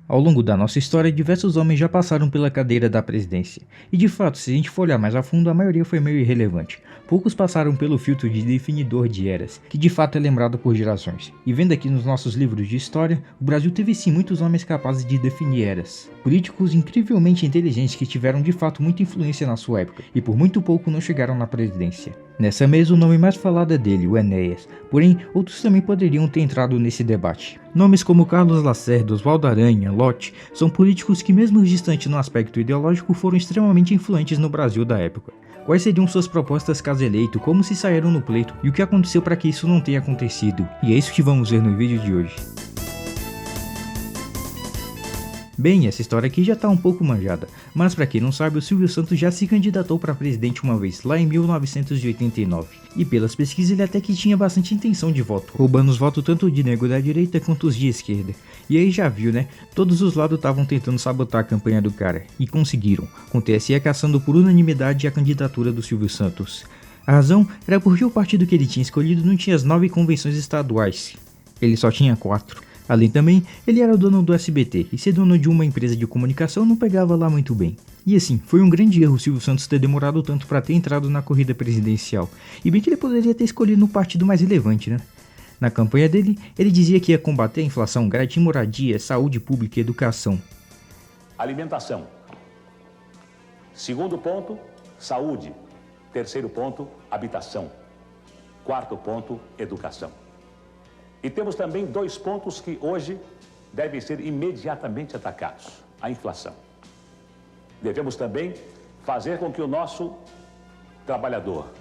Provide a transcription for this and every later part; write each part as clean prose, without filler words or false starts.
Ao longo da nossa história, diversos homens já passaram pela cadeira da presidência. E de fato, se a gente for olhar mais a fundo, a maioria foi meio irrelevante. Poucos passaram pelo filtro de definidor de eras, que de fato é lembrado por gerações. E vendo aqui nos nossos livros de história, o Brasil teve sim muitos homens capazes de definir eras. Políticos incrivelmente inteligentes que tiveram de fato muita influência na sua época, e por muito pouco não chegaram na presidência. Nessa mesa, o nome mais falado é dele, o Enéas, porém outros também poderiam ter entrado nesse debate. Nomes como Carlos Lacerda, Oswaldo Aranha, Lott, são políticos que mesmo distantes no aspecto ideológico foram extremamente influentes no Brasil da época. Quais seriam suas propostas caso eleito, como se saíram no pleito e o que aconteceu para que isso não tenha acontecido? E é isso que vamos ver no vídeo de hoje. Bem, essa história aqui já tá um pouco manjada, mas pra quem não sabe, o Silvio Santos já se candidatou para presidente uma vez, lá em 1989. E pelas pesquisas ele até que tinha bastante intenção de voto, roubando os votos tanto de nego da direita quanto os de esquerda. E aí já viu, né? Todos os lados estavam tentando sabotar a campanha do cara, e conseguiram, com o TSE caçando por unanimidade a candidatura do Silvio Santos. A razão era porque o partido que ele tinha escolhido não tinha as 9 convenções estaduais, ele só tinha 4. Além também, ele era o dono do SBT, e ser dono de uma empresa de comunicação não pegava lá muito bem. E assim, foi um grande erro o Silvio Santos ter demorado tanto para ter entrado na corrida presidencial, e bem que ele poderia ter escolhido um partido mais relevante, né? Na campanha dele, ele dizia que ia combater a inflação, garantir moradia, saúde pública e educação. Alimentação. Segundo ponto, saúde. Terceiro ponto, habitação. Quarto ponto, educação. E temos também 2 pontos que hoje devem ser imediatamente atacados. A inflação. Devemos também fazer com que o nosso trabalhador,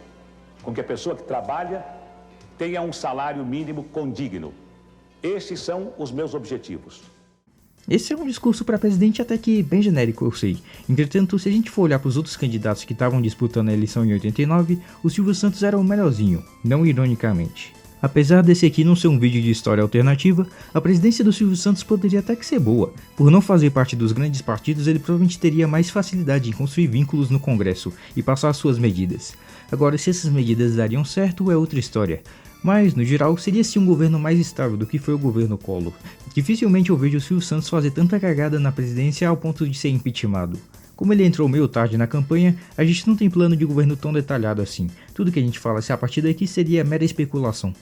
com que a pessoa que trabalha tenha um salário mínimo condigno. Estes são os meus objetivos. Esse é um discurso para presidente até que bem genérico, eu sei. Entretanto, se a gente for olhar para os outros candidatos que estavam disputando a eleição em 89, o Silvio Santos era o melhorzinho, não ironicamente. Apesar desse aqui não ser um vídeo de história alternativa, a presidência do Silvio Santos poderia até que ser boa. Por não fazer parte dos grandes partidos, ele provavelmente teria mais facilidade em construir vínculos no Congresso e passar suas medidas. Agora, se essas medidas dariam certo, é outra história. Mas, no geral, seria sim um governo mais estável do que foi o governo Collor. Dificilmente eu vejo o Silvio Santos fazer tanta cagada na presidência ao ponto de ser impeachmentado. Como ele entrou meio tarde na campanha, a gente não tem plano de governo tão detalhado assim. Tudo que a gente fala a partir daqui seria mera especulação.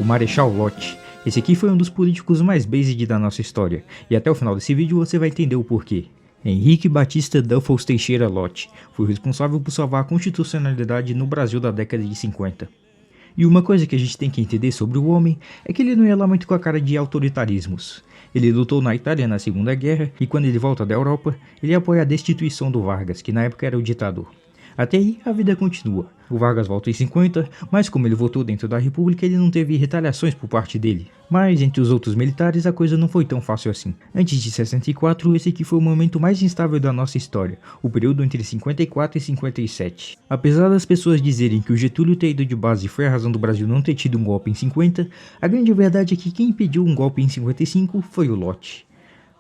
O Marechal Lott. Esse aqui foi um dos políticos mais based da nossa história, e até o final desse vídeo você vai entender o porquê. Henrique Batista Duffels Teixeira Lott foi responsável por salvar a constitucionalidade no Brasil da década de 50. E uma coisa que a gente tem que entender sobre o homem é que ele não ia lá muito com a cara de autoritarismos. Ele lutou na Itália na Segunda Guerra e quando ele volta da Europa, ele apoia a destituição do Vargas, que na época era o ditador. Até aí, a vida continua. O Vargas volta em 50, mas como ele votou dentro da República, ele não teve retaliações por parte dele. Mas entre os outros militares, a coisa não foi tão fácil assim. Antes de 64, esse aqui foi o momento mais instável da nossa história, o período entre 54 e 57. Apesar das pessoas dizerem que o Getúlio ter ido de base foi a razão do Brasil não ter tido um golpe em 50, a grande verdade é que quem impediu um golpe em 55 foi o Lott.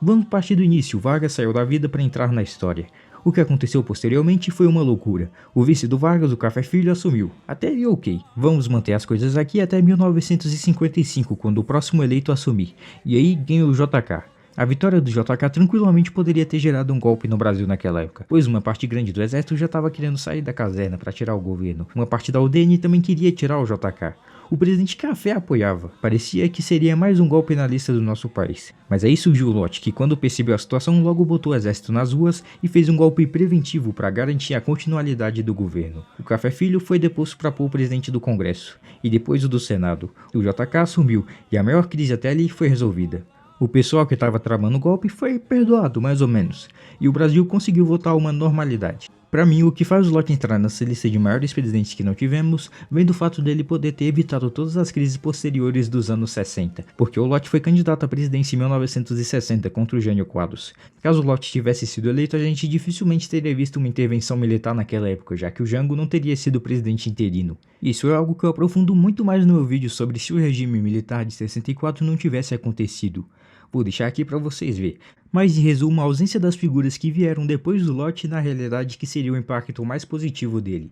Vamos partir do início, Vargas saiu da vida para entrar na história. O que aconteceu posteriormente foi uma loucura. O vice do Vargas, o Café Filho, assumiu. Até aí ok. Vamos manter as coisas aqui até 1955, quando o próximo eleito assumir. E aí ganhou o JK. A vitória do JK tranquilamente poderia ter gerado um golpe no Brasil naquela época, pois uma parte grande do exército já estava querendo sair da caserna para tirar o governo. Uma parte da UDN também queria tirar o JK. O presidente Café apoiava, parecia que seria mais um golpe na lista do nosso país. Mas aí surgiu o Lott, que quando percebeu a situação logo botou o exército nas ruas e fez um golpe preventivo para garantir a continuidade do governo. O Café Filho foi deposto para pôr o presidente do Congresso, e depois o do Senado. O JK assumiu, e a maior crise até ali foi resolvida. O pessoal que estava tramando o golpe foi perdoado, mais ou menos, e o Brasil conseguiu voltar a uma normalidade. Para mim, o que faz o Lott entrar nessa lista de maiores presidentes que não tivemos, vem do fato dele poder ter evitado todas as crises posteriores dos anos 60, porque o Lott foi candidato à presidência em 1960 contra o Jânio Quadros. Caso o Lott tivesse sido eleito, a gente dificilmente teria visto uma intervenção militar naquela época, já que o Jango não teria sido presidente interino. Isso é algo que eu aprofundo muito mais no meu vídeo sobre se o regime militar de 64 não tivesse acontecido. Vou deixar aqui para vocês verem. Mas em resumo, a ausência das figuras que vieram depois do Lott na realidade que seria o impacto mais positivo dele.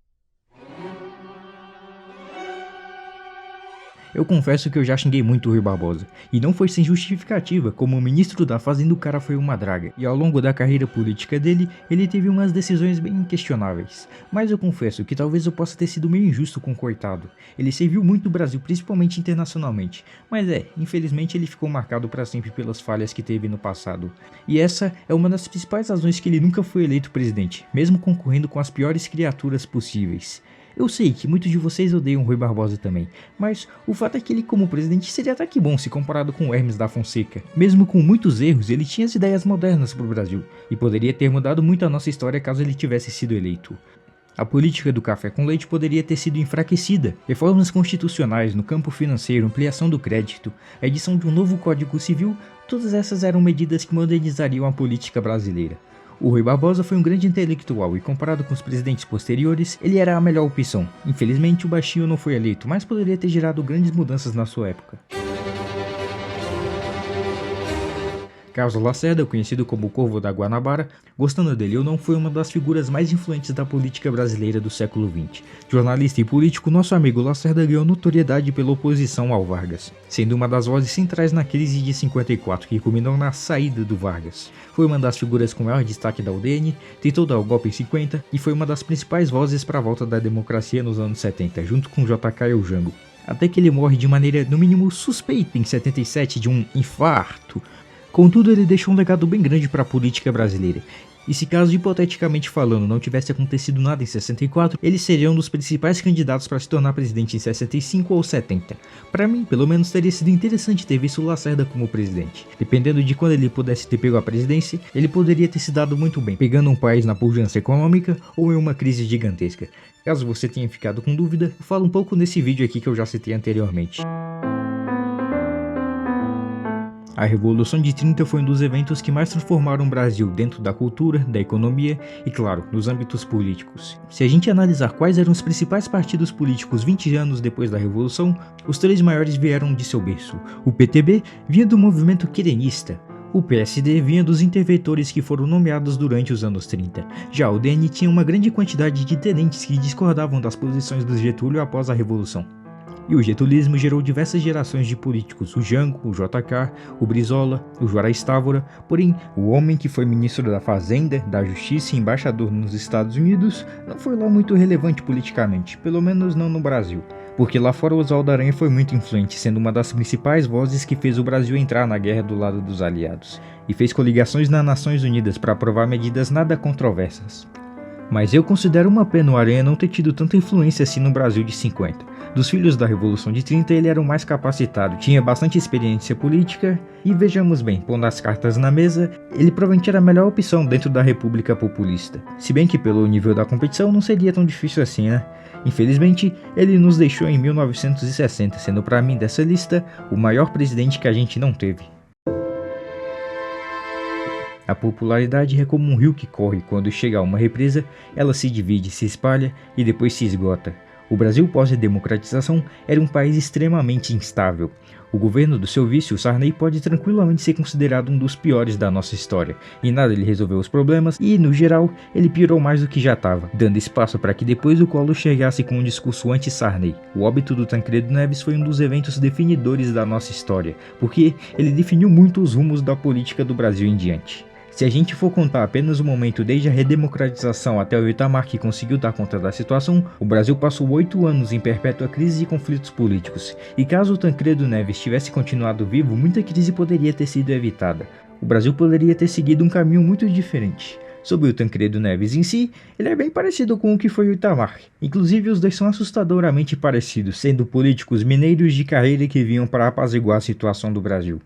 Eu confesso que eu já xinguei muito o Rui Barbosa, e não foi sem justificativa, como ministro da Fazenda o cara foi uma draga, e ao longo da carreira política dele, ele teve umas decisões bem questionáveis. Mas eu confesso que talvez eu possa ter sido meio injusto com o coitado. Ele serviu muito o Brasil, principalmente internacionalmente, mas infelizmente ele ficou marcado para sempre pelas falhas que teve no passado. E essa é uma das principais razões que ele nunca foi eleito presidente, mesmo concorrendo com as piores criaturas possíveis. Eu sei que muitos de vocês odeiam Rui Barbosa também, mas o fato é que ele como presidente seria até que bom se comparado com Hermes da Fonseca. Mesmo com muitos erros, ele tinha as ideias modernas para o Brasil, e poderia ter mudado muito a nossa história caso ele tivesse sido eleito. A política do café com leite poderia ter sido enfraquecida, reformas constitucionais no campo financeiro, ampliação do crédito, a edição de um novo Código Civil, todas essas eram medidas que modernizariam a política brasileira. O Rui Barbosa foi um grande intelectual e comparado com os presidentes posteriores, ele era a melhor opção. Infelizmente o baixinho não foi eleito, mas poderia ter gerado grandes mudanças na sua época. Carlos Lacerda, conhecido como o Corvo da Guanabara, gostando dele ou não, foi uma das figuras mais influentes da política brasileira do século XX. Jornalista e político, nosso amigo Lacerda ganhou notoriedade pela oposição ao Vargas, sendo uma das vozes centrais na crise de 54, que culminou na saída do Vargas. Foi uma das figuras com maior destaque da UDN, tentou dar o golpe em 50 e foi uma das principais vozes para a volta da democracia nos anos 70, junto com JK e o Jango. Até que ele morre de maneira, no mínimo, suspeita em 77 de um infarto. Contudo, ele deixou um legado bem grande para a política brasileira. E se caso hipoteticamente falando não tivesse acontecido nada em 64, ele seria um dos principais candidatos para se tornar presidente em 65 ou 70. Para mim, pelo menos teria sido interessante ter visto o Lacerda como presidente. Dependendo de quando ele pudesse ter pego a presidência, ele poderia ter se dado muito bem, pegando um país na pujança econômica ou em uma crise gigantesca. Caso você tenha ficado com dúvida, eu falo um pouco nesse vídeo aqui que eu já citei anteriormente. A Revolução de 30 foi um dos eventos que mais transformaram o Brasil dentro da cultura, da economia e, claro, nos âmbitos políticos. Se a gente analisar quais eram os principais partidos políticos 20 anos depois da Revolução, os três maiores vieram de seu berço. O PTB vinha do movimento querenista. O PSD vinha dos interventores que foram nomeados durante os anos 30. Já o DN tinha uma grande quantidade de tenentes que discordavam das posições do Getúlio após a Revolução. E o getulismo gerou diversas gerações de políticos, o Jango, o JK, o Brizola, o Juarez Távora, porém, o homem que foi ministro da Fazenda, da Justiça e embaixador nos Estados Unidos não foi lá muito relevante politicamente, pelo menos não no Brasil, porque lá fora Oswaldo Aranha foi muito influente, sendo uma das principais vozes que fez o Brasil entrar na guerra do lado dos aliados, e fez coligações nas Nações Unidas para aprovar medidas nada controversas. Mas eu considero uma pena o Aranha não ter tido tanta influência assim no Brasil de 50. Dos filhos da Revolução de 30 ele era o mais capacitado, tinha bastante experiência política e vejamos bem, pondo as cartas na mesa, ele provavelmente era a melhor opção dentro da República Populista. Se bem que pelo nível da competição não seria tão difícil assim, né? Infelizmente, ele nos deixou em 1960, sendo para mim dessa lista o maior presidente que a gente não teve. A popularidade é como um rio que corre, quando chega a uma represa, ela se divide, se espalha e depois se esgota. O Brasil pós-democratização era um país extremamente instável. O governo do seu vice, o Sarney, pode tranquilamente ser considerado um dos piores da nossa história. Em nada ele resolveu os problemas e, no geral, ele piorou mais do que já estava, dando espaço para que depois o Collor chegasse com um discurso anti-Sarney. O óbito do Tancredo Neves foi um dos eventos definidores da nossa história, porque ele definiu muito os rumos da política do Brasil em diante. Se a gente for contar apenas o momento desde a redemocratização até o Itamar que conseguiu dar conta da situação, o Brasil passou 8 anos em perpétua crise e conflitos políticos, e caso o Tancredo Neves tivesse continuado vivo, muita crise poderia ter sido evitada. O Brasil poderia ter seguido um caminho muito diferente. Sobre o Tancredo Neves em si, ele é bem parecido com o que foi o Itamar. Inclusive os dois são assustadoramente parecidos, sendo políticos mineiros de carreira que vinham para apaziguar a situação do Brasil.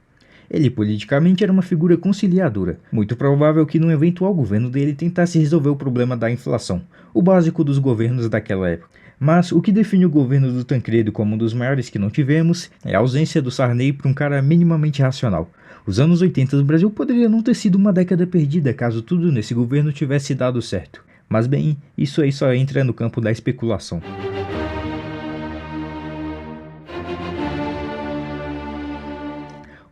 Ele politicamente era uma figura conciliadora, muito provável que num eventual governo dele tentasse resolver o problema da inflação, o básico dos governos daquela época. Mas o que define o governo do Tancredo como um dos maiores que não tivemos é a ausência do Sarney para um cara minimamente racional. Os anos 80 do Brasil poderia não ter sido uma década perdida caso tudo nesse governo tivesse dado certo. Mas bem, isso aí só entra no campo da especulação.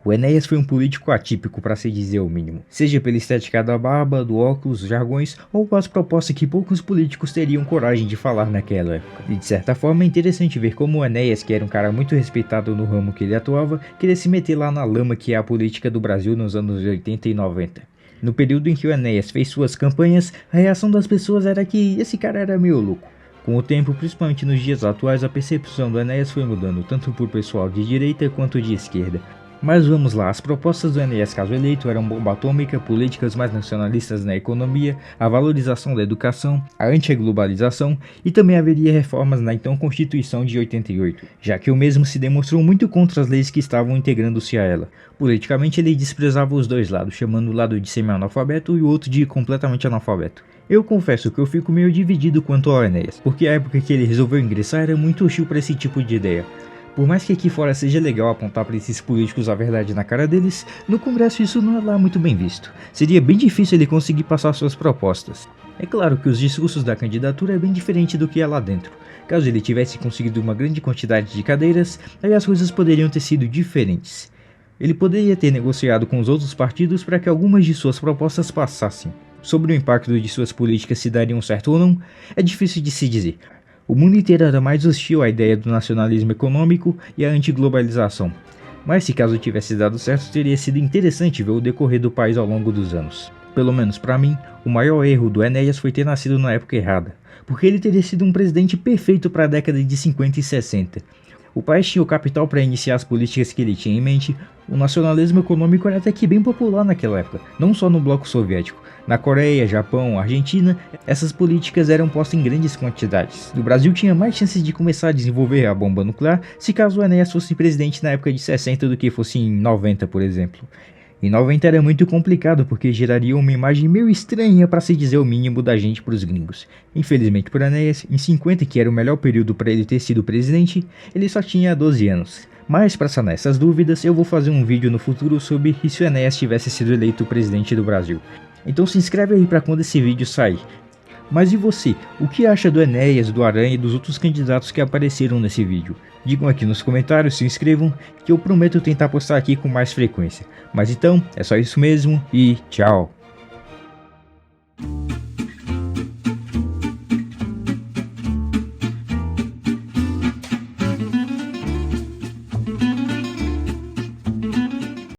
O Enéas foi um político atípico, para se dizer o mínimo, seja pela estética da barba, do óculos, jargões ou as propostas que poucos políticos teriam coragem de falar naquela época. E de certa forma é interessante ver como o Enéas, que era um cara muito respeitado no ramo que ele atuava, queria se meter lá na lama que é a política do Brasil nos anos 80 e 90. No período em que o Enéas fez suas campanhas, a reação das pessoas era que esse cara era meio louco. Com o tempo, principalmente nos dias atuais, a percepção do Enéas foi mudando tanto por pessoal de direita quanto de esquerda. Mas vamos lá, as propostas do Enéas caso eleito eram bomba atômica, políticas mais nacionalistas na economia, a valorização da educação, a anti-globalização e também haveria reformas na então Constituição de 88, já que o mesmo se demonstrou muito contra as leis que estavam integrando-se a ela. Politicamente ele desprezava os dois lados, chamando o lado de semi-analfabeto e o outro de completamente analfabeto. Eu confesso que eu fico meio dividido quanto ao Enéas, porque a época que ele resolveu ingressar era muito hostil para esse tipo de ideia. Por mais que aqui fora seja legal apontar para esses políticos a verdade na cara deles, no Congresso isso não é lá muito bem visto. Seria bem difícil ele conseguir passar suas propostas. É claro que os discursos da candidatura é bem diferente do que é lá dentro. Caso ele tivesse conseguido uma grande quantidade de cadeiras, aí as coisas poderiam ter sido diferentes. Ele poderia ter negociado com os outros partidos para que algumas de suas propostas passassem. Sobre o impacto de suas políticas se dariam certo ou não, é difícil de se dizer. O mundo inteiro era mais hostil à ideia do nacionalismo econômico e à antiglobalização. Mas se caso tivesse dado certo, teria sido interessante ver o decorrer do país ao longo dos anos. Pelo menos para mim, o maior erro do Enéas foi ter nascido na época errada, porque ele teria sido um presidente perfeito para a década de 50 e 60. O país tinha o capital para iniciar as políticas que ele tinha em mente. O nacionalismo econômico era até que bem popular naquela época, não só no bloco soviético. Na Coreia, Japão, Argentina, essas políticas eram postas em grandes quantidades. O Brasil tinha mais chances de começar a desenvolver a bomba nuclear se caso o Enéas fosse presidente na época de 60 do que fosse em 90, por exemplo. Em 90 era muito complicado porque geraria uma imagem meio estranha, para se dizer o mínimo, da gente para os gringos. Infelizmente para Enéas, em 50, que era o melhor período para ele ter sido presidente, ele só tinha 12 anos. Mas para sanar essas dúvidas, eu vou fazer um vídeo no futuro sobre se o Enéas tivesse sido eleito presidente do Brasil. Então se inscreve aí para quando esse vídeo sair. Mas e você? O que acha do Enéas, do Aranha e dos outros candidatos que apareceram nesse vídeo? Digam aqui nos comentários, se inscrevam, que eu prometo tentar postar aqui com mais frequência. Mas então, é só isso mesmo e tchau!